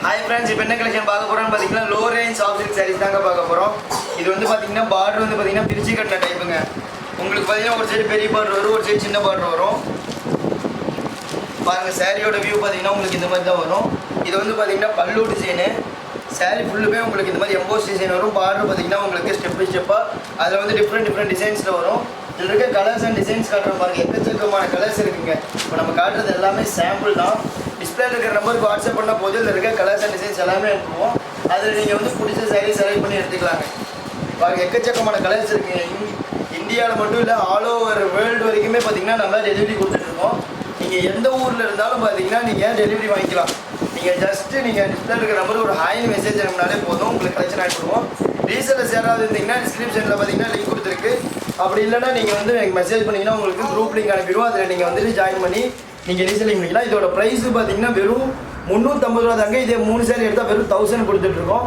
Hi friends, இப்போ என்ன collection பார்க்க போகிறோம்னு பார்த்தீங்கன்னா low range soft silk saris தாங்க பார்க்க போகிறோம். இது வந்து பார்த்தீங்கன்னா பார்டர் வந்து பார்த்தீங்கன்னா பிரிச்சு கட்டின டைப்புங்க. உங்களுக்கு பார்த்தீங்கன்னா ஒரு சைடு பெரிய பார்டர் வரும், ஒரு சைடு சின்ன பார்டர் வரும். பாருங்கள், சாரியோட வியூ பார்த்தீங்கன்னா உங்களுக்கு இந்த மாதிரி தான் வரும். இது வந்து பார்த்தீங்கன்னா பல்லு டிசைனு. சாரி ஃபுல்லுமே உங்களுக்கு இந்த மாதிரி எம்போஸ் டிசைன் வரும். பார்டர் பார்த்தீங்கன்னா உங்களுக்கு ஸ்டெப் பை ஸ்டெப்பாக அதில் வந்து டிஃப்ரெண்ட் டிசைன்ஸில் வரும். இதில் இருக்க கலர்ஸ் அண்ட் டிசைன்ஸ் காட்டுற பாருங்கள், எக்கச்சக்கமான கலர்ஸ் இருக்குங்க. இப்போ நம்ம காட்டுறது எல்லாமே சாம்பிள் தான். டிஸ்பிளேல இருக்கிற நம்பருக்கு வாட்ஸ்அப் பண்ணால் போது இதில் இருக்க கலர்ஸ் அண்ட் டிசைன்ஸ் எல்லாமே அனுப்புவோம். அதில் நீங்கள் வந்து பிடிச்ச சாரீ செலக்ட் பண்ணி எடுத்துக்கலாங்க. பாருங்கள், எக்கச்சக்கமான கலர்ஸ் இருக்குங்க. இந்தியாவில் மட்டும் இல்லை, ஆல் ஓவர் வேர்ல்டு வரைக்குமே பார்த்தீங்கன்னா நம்ம டெலிவரி கொடுத்துட்ருக்கோம். நீங்கள் எந்த ஊரில் இருந்தாலும் பார்த்தீங்கன்னா நீங்கள் டெலிவரி வாங்கிக்கலாம். நீங்கள் ஜஸ்ட்டு நீங்கள் டிஸ்பிளேல இருக்கிற நம்பருக்கு ஒரு ஹாய்னு மெசேஜ் அனுப்பினாலே போதும், உங்களுக்கு கலெக்ஷன் ஆகிடுவோம். ரீசெல்லர்ஸ் யாராவது இருந்தீங்கன்னா டிஸ்கிரிப்ஷனில் பார்த்தீங்கன்னா லிங்க் கொடுத்துருக்கு. அப்படி இல்லைன்னா நீங்கள் வந்து எனக்கு மெசேஜ் பண்ணிங்கன்னா உங்களுக்கு குரூப் லிங்க் அனுப்பிடுவோம். அதில் நீங்கள் வந்துட்டு ஜாயின் பண்ணி நீங்கள் ரீசெல்லிங் பண்ணிக்கலாம். இதோட ப்ரைஸு பார்த்தீங்கன்னா வெறும் 350 ரூபா தாங்க. இதே 3 சாரி எடுத்தால் வெறும் 1000 கொடுத்துட்ருக்கோம்.